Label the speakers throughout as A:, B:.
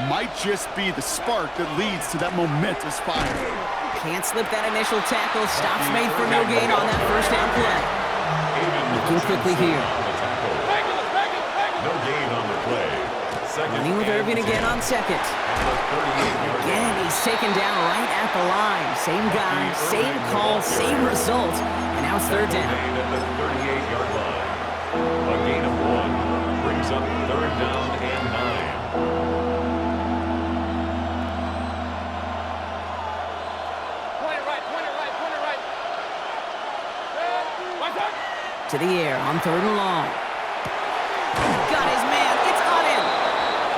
A: might just be the spark that leads to that momentous fire.
B: Can't slip that initial tackle. Stops made for no gain on that first down play. Looking quickly here.
C: No gain on the play.
B: Running with Irvin again on second. Again, he's taken down right at the line. Same guy, same call, same result. And now it's third down.
C: At the 38-yard line. A gain of 1 brings up third down and 9.
B: To the air on third and long. Got his man. It's on him.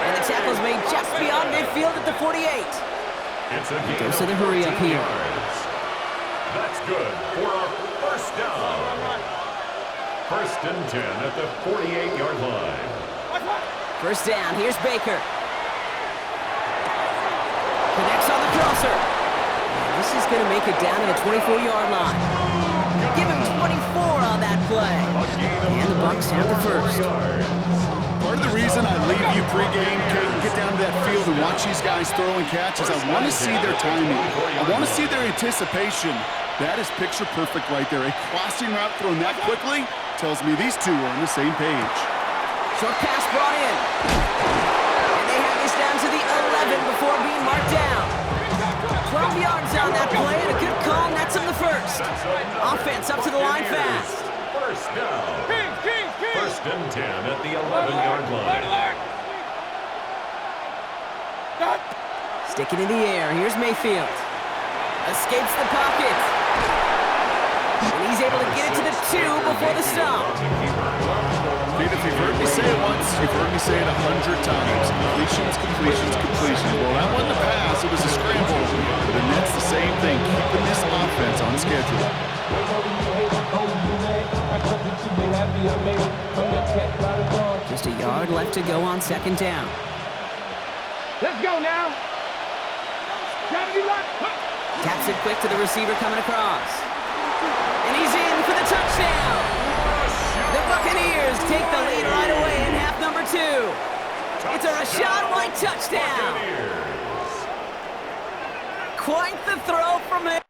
B: And the tackle's made just beyond midfield at the 48.
C: It's a gain
B: Goes to the
C: of
B: hurry up
C: 13
B: here.
C: yards. That's good for our first down. First and 10 at the 48-yard line.
B: First down. Here's Baker. Connects on the crosser. This is going to make it down to the 24-yard line. Give him 24 on that play. And the Bucs have the first.
A: Part of the reason I leave you pregame, Kate, and get down to that field and watch these guys throw and catch is I want to see their timing. I want to see their anticipation. That is picture perfect right there. A crossing route thrown that quickly tells me these two are on the same page.
B: Short pass brought in. And they have this down to the 11 before being marked down. 12 yards on that play and a good call, and that's him the first. Offense up to the line fast.
C: First down. First and 10 at the 11-yard line.
B: Stick it in the air. Here's Mayfield. Escapes the pocket. And he's able to get it to the 2 before the stop.
A: Pete, if you've heard me say it once, you've heard me say it 100 times. Completions, completions, completions. Well, that wasn't a pass. It was a scramble. But the Nets, the same thing, keeping this offense on schedule.
B: Just a yard left to go on second down.
D: Let's go now.
B: Taps it quick to the receiver coming across. And he's in for the touchdown. The Buccaneers take the lead right away in half number 2. It's a Rachaad White touchdown. Quite the throw from him.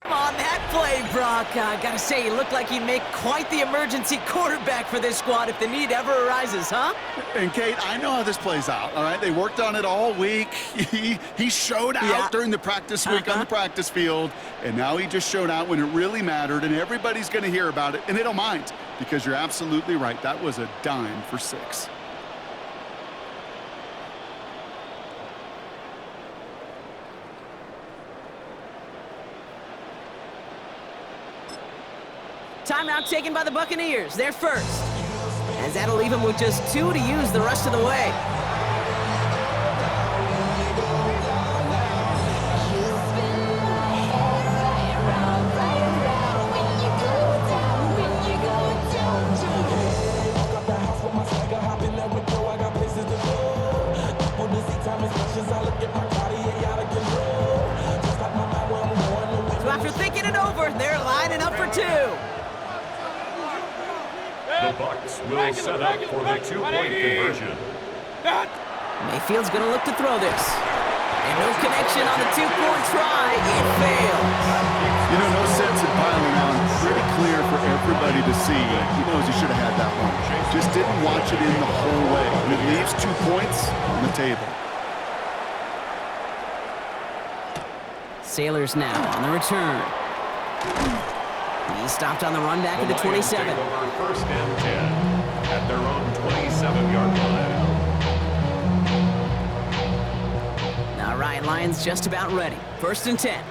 B: On that play, Brock, gotta say, he looked like he'd make quite the emergency quarterback for this squad if the need ever arises, huh?
A: And, Kate, I know how this plays out, all right? They worked on it all week. He showed out during the practice week on the practice field, and now he just showed out when it really mattered, and everybody's going to hear about it, and they don't mind because you're absolutely right. That was a dime for 6.
B: Timeout taken by the Buccaneers. They're first. As that'll leave them with just 2 to use the rest of the way. So after thinking it over, they're lining up for 2.
C: The Bucs will set up for the 2-point conversion.
B: Mayfield's going to look to throw this. And no connection on the 2-point try. It fails.
A: You know, no sense in piling on. Pretty clear for everybody to see. He knows he should have had that one. Just didn't watch it in the whole way. And it leaves 2 points on the table.
B: Sailors now on the return. He stopped on the run back at the 27.
C: First and 10 at their own 27-yard line.
B: All right, Lions just about ready. First and 10.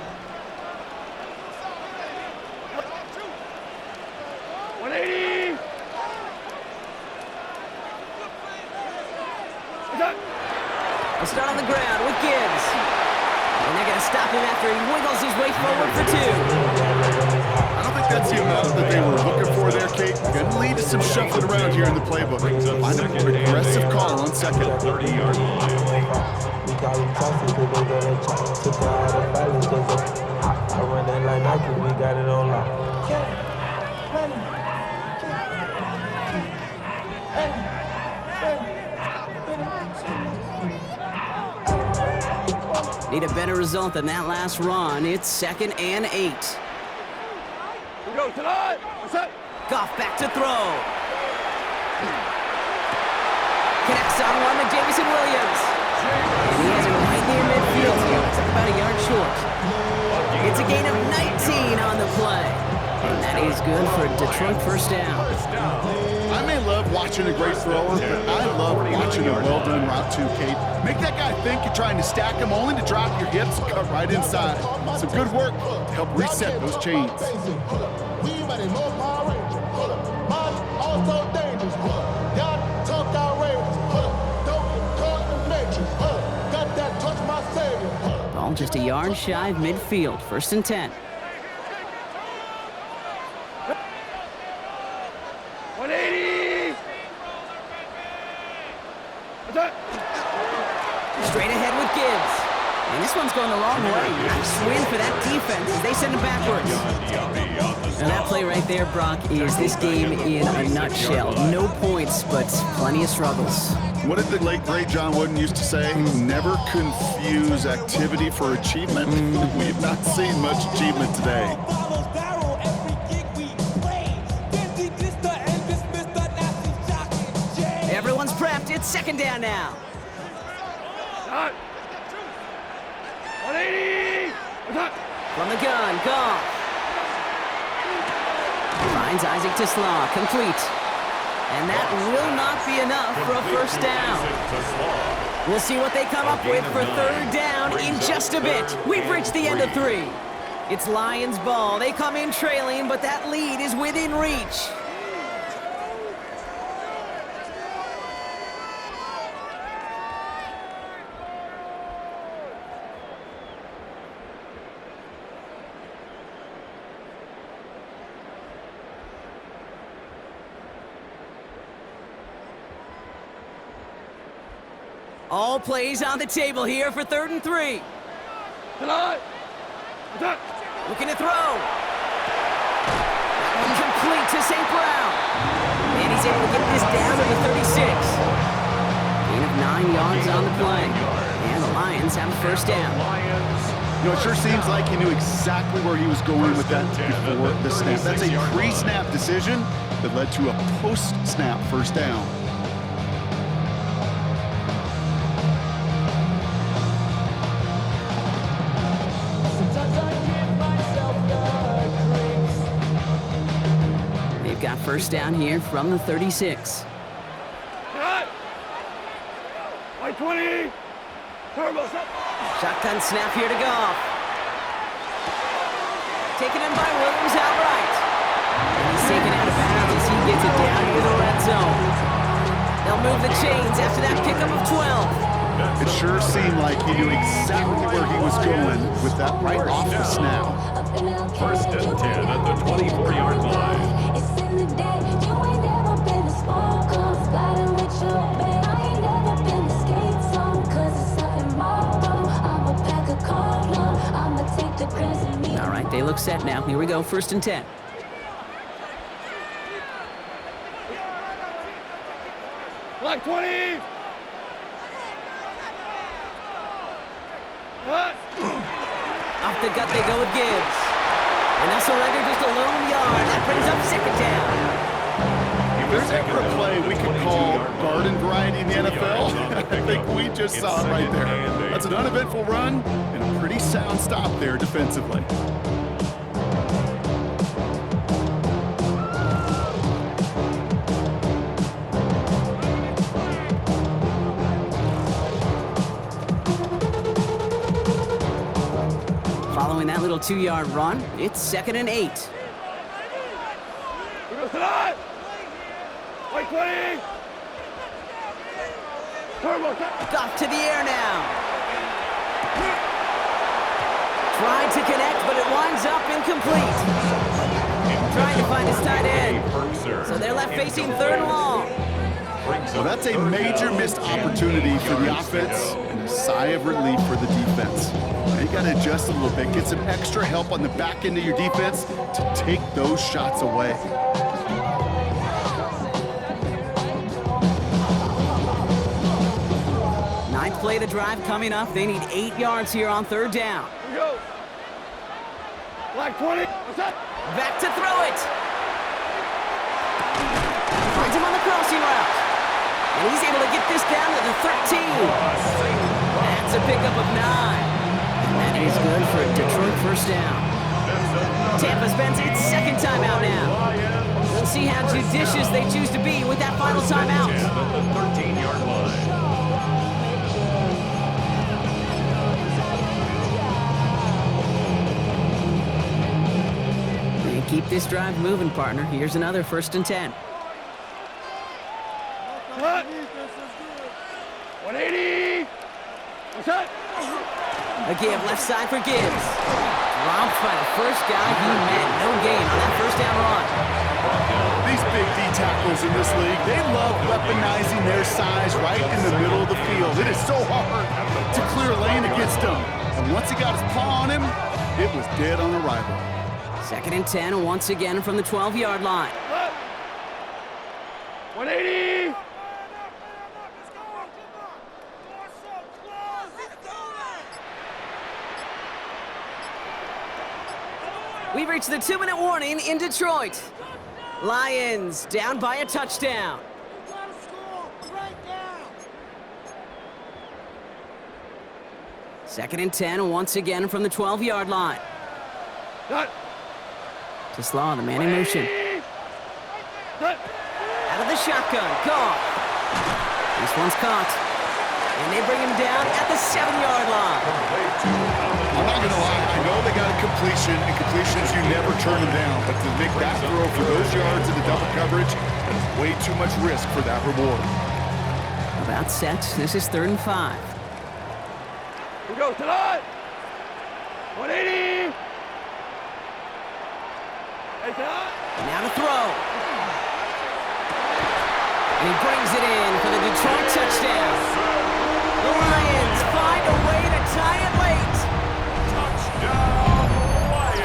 B: They'll start on the ground with Gibbs. And they're going to stop him after he wiggles his way forward for 2.
A: I don't think that's the amount that they were looking for there, Kate. Going to lead to some shuffling around here in the playbook. Find a more aggressive call on second.
C: 30-yard line.
E: I run that like Nike, we got it on lock.
B: Need a better result than that last run. It's 2nd and 8.
D: We go tonight. What's up?
B: Goff back to throw. Connects on one to Jameson Williams. And he has it right near midfield here. It's about a yard short. It's a gain of 19 on the play. And that is good for a Detroit first down.
A: I may love watching a great thrower, but I love watching a well-done route too, Kate. Make that guy think you're trying to stack him only to drop your hips and cut right inside. Some good work to help reset those chains.
B: Ball just a yard shy of midfield. 1st and 10.
D: 180. What's up?
B: Straight ahead with Gibbs. And this one's going the wrong way. Nice win for that defense as they send it backwards. And that play right there, Brock, is this game in a nutshell. No points, but plenty of struggles.
A: What did the late, great John Wooden used to say? Never confuse activity for achievement. We've not seen much achievement today.
B: Everyone's prepped. It's 2nd down now.
D: 180. What's up?
B: From the gun, Goff. Finds Isaac Tisslaw, complete. And that will not be enough for a first down. We'll see what they come up with for 3rd down in just a bit. We've reached the end of 3. It's Lions ball. They come in trailing, but that lead is within reach. All plays on the table here for 3rd and 3.
D: Tonight. What's up?
B: Looking to throw. Incomplete to St. Brown. And he's able to get this down to the 36. Gain of 9 yards on the play. And the Lions have a first down.
A: You know, it sure seems like he knew exactly where he was going with that before the snap. That's a pre-snap decision that led to a post-snap first down.
B: Got first down here from the 36.
D: Cut. White 20. Turbo.
B: Shotgun snap here to Goff. Taken in by Williams outright. And he's taken out of bounds as he gets it down into the red zone. They'll move the chains after that pickup of 12.
A: It sure seemed like he knew exactly where he was going with that right off the snap.
C: 1st and 10 at the 24-yard line.
B: All right, they look set now. Here we go, 1st and 10.
D: Black 20. What?
B: Off the gut they go with Gibbs. And they'll surrender just a lone yard. That brings up 2nd down.
A: If there's ever a play we could call garden variety in the NFL, I think we just saw it right there. That's an uneventful run and a pretty sound stop there defensively.
B: Following that little 2-yard run, it's 2nd and 8.
D: We go tonight. White 20.
B: Off to the air now. Tried to connect, but it winds up incomplete. Trying to find his tight end. So they're left facing third and long.
A: Well, that's a major missed opportunity for the offense and a sigh of relief for the defense. Now you got to adjust a little bit, get some extra help on the back end of your defense to take those shots away.
B: Ninth play of the drive coming up. They need 8 yards here on third down.
D: Here we go. Black 20. What's that?
B: Back to throw it. Finds him on the crossing route. And he's able to get this down to the 13. That's a pickup of 9. And that is good for a Detroit first down. Tampa spends its second timeout now. We'll see how judicious they choose to be with that final timeout.
C: At the 13-yard line.
B: Keep this drive moving, partner. Here's another 1st and 10.
D: What? 180. What's that?
B: A give left side for Gibbs. Dropped by the first guy he met. No gain on that first down run.
A: These big D tackles in this league, they love weaponizing their size right in the middle of the field. It is so hard to clear a lane against him. And once he got his paw on him, it was dead on arrival.
B: 2nd and 10 once again from the 12-yard line.
D: 180.
B: We've reached the 2-minute warning in Detroit. Lions down by a touchdown. Second and 10 once again from the 12-yard line.
D: Cut.
B: To Slaw, the man in motion.
D: Cut.
B: Out of the shotgun, Goff. This one's caught. And they bring him down at the 7-yard line.
A: I'm not going to lie, I know they got a completion, and completions, you never turn them down. But to make that throw for those yards in the double coverage, that is way too much risk for that reward.
B: About set. This is 3rd and 5.
D: We go tonight. 180. Hey, tonight.
B: Now to throw. And he brings it in for the Detroit touchdown. The Lions find a way to tie it late.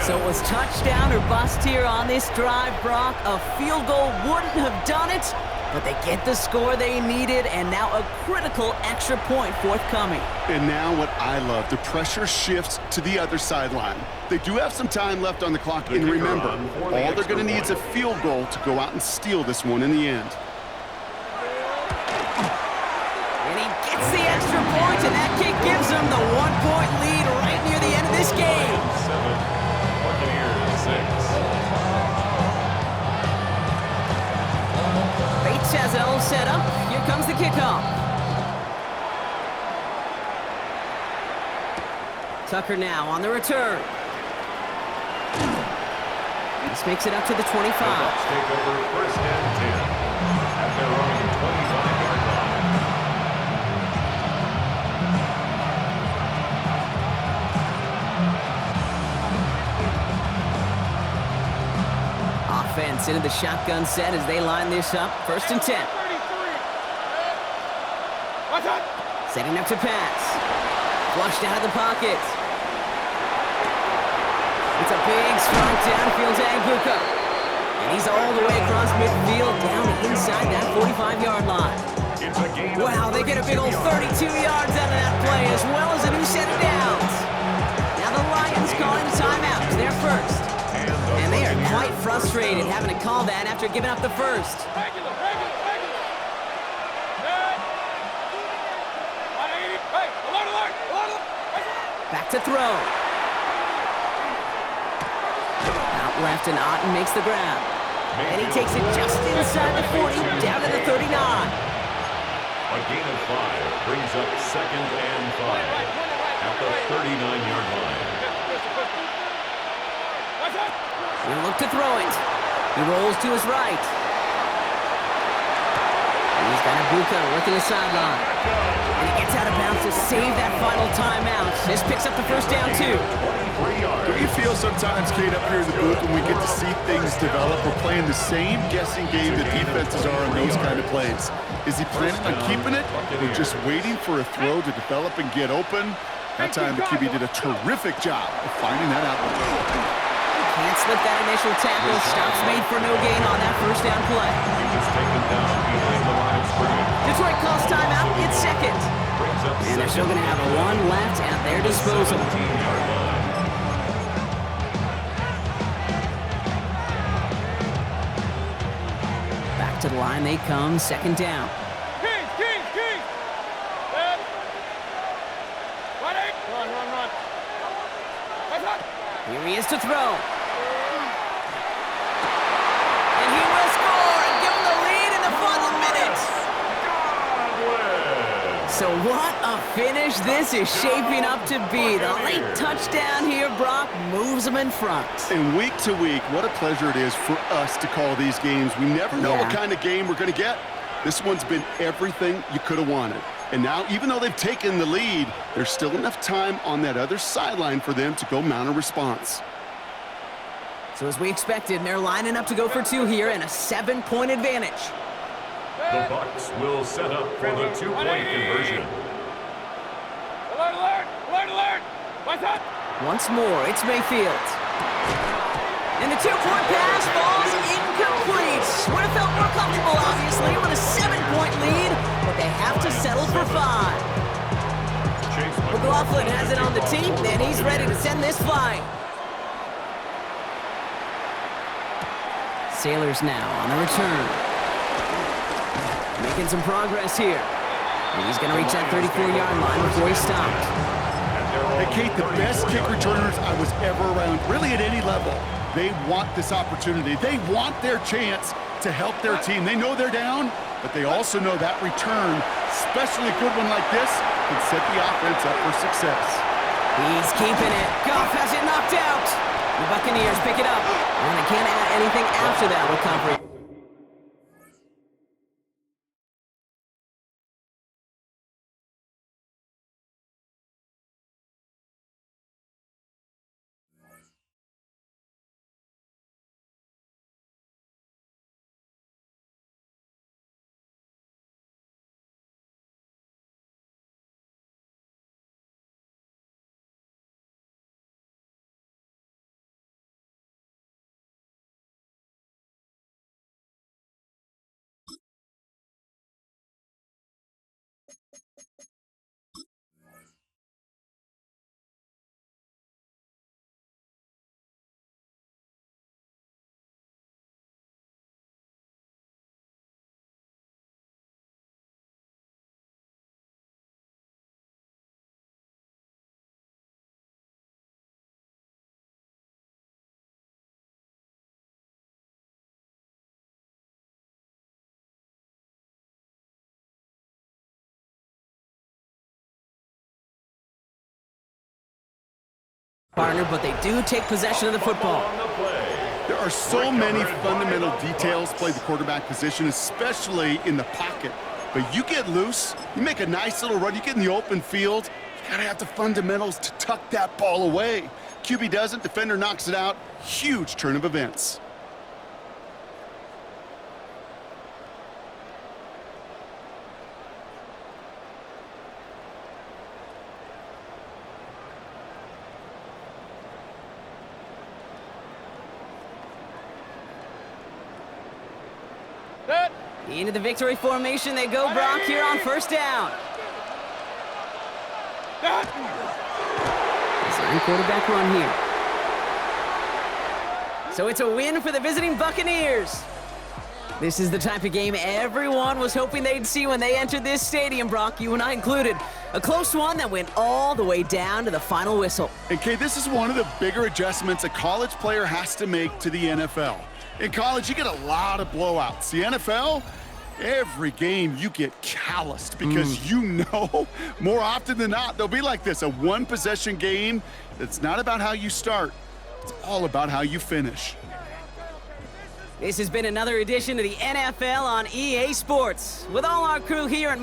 B: So it was touchdown or bust here on this drive, Brock. A field goal wouldn't have done it, but they get the score they needed, and now a critical extra point forthcoming.
A: And now what I love, the pressure shifts to the other sideline. They do have some time left on the clock, and remember, all they're going to need is a field goal to go out and steal this one in the end.
B: And he gets the extra point, and that kick gives them the 1-point lead right near the end of this game.
C: 7, Buccaneers 6.
B: Bates has it all set up. Here comes the kickoff. Tucker now on the return. This makes it up to the 25.
C: The Bucs take over 1st and 10 at their own 25-yard line.
B: Offense into the shotgun set as they line this up. 1st and 10.
D: Watch out.
B: Setting up to pass. Flushed out of the pocket. It's a big, strong downfield to Aguka. And he's all the way across midfield down inside that 45-yard line.
C: It's a gain of
B: Wow, they get a big old 32 yards out of that play, as well as a new set of downs. Now the Lions calling timeouts. They're first. And they are quite frustrated having to call that after giving up the first.
D: Regular. Hey, alert.
B: Back to throw. Out left, and Otten makes the grab. And he takes it just inside the 40, down to the 39.
C: A gain of 5 brings up 2nd and 5 at the 39-yard line.
B: He'll look to throw it. He rolls to his right. He's got a Luka working the sideline. And he gets out of bounds to save that final timeout. This picks up the first down, too.
A: Do you feel sometimes, Kate, up here in the booth when we get to see things develop? We're playing the same guessing game that defenses are on those kind of plays. Is he planning on keeping it or just waiting for a throw to develop and get open? That time the QB did a terrific job of finding that out.
B: Can't slip that initial tackle. Stops made for no gain on that first down play.
C: He was taken down behind the line of scrimmage.
B: Detroit calls timeout. It's second.
C: Brings up
B: And they're still going to have one left at their disposal.
C: 17-yard line.
B: Back to the line they come, second down.
D: Kings! Set. Ready? Run. What's up?
B: Here he is to throw. And he will score and give them the lead in the final minute. So what a finish this is shaping up to be. The late touchdown here, Brock, moves them in front.
A: And week to week, what a pleasure it is for us to call these games. We never know what kind of game we're going to get. This one's been everything you could have wanted. And now, even though they've taken the lead, there's still enough time on that other sideline for them to go mount a response.
B: So as we expected, they're lining up to go for two here and a 7-point advantage.
C: The Bucs will set up for the two-point conversion.
D: Alert! What's up?
B: Once more, it's Mayfield. And the two-point pass falls incomplete. Would have felt more comfortable, obviously, with a 7-point lead, but they have to settle for 5. McLaughlin has it on the team, and he's ready to send this flying. Sailors now on the return. Making some progress here. And he's going to reach that 34-yard line before he's stopped.
A: Hey, Kate, the best kick returners I was ever around, really at any level, they want this opportunity. They want their chance to help their team. They know they're down, but they also know that return, especially a good one like this, can set the offense up for success.
B: He's keeping it. Goff has it knocked out. The Buccaneers pick it up. And they can't add anything after that recovery. Partner, but they do take possession of the football.
A: There are so many fundamental details play the quarterback position, especially in the pocket. But you get loose, you make a nice little run, you get in the open field, you gotta have the fundamentals to tuck that ball away. QB doesn't, defender knocks it out. Huge turn of events.
B: Into the victory formation they go, Brock, here on first down. Design quarterback run here. So it's a win for the visiting Buccaneers. This is the type of game everyone was hoping they'd see when they entered this stadium, Brock, you and I included. A close one that went all the way down to the final whistle.
A: And Kay, this is one of the bigger adjustments a college player has to make to the NFL. In college, you get a lot of blowouts. The NFL, every game you get calloused because you know more often than not they'll be like this, a one-possession game that's not about how you start. It's all about how you finish.
B: This has been another edition of the NFL on EA Sports. With all our crew here at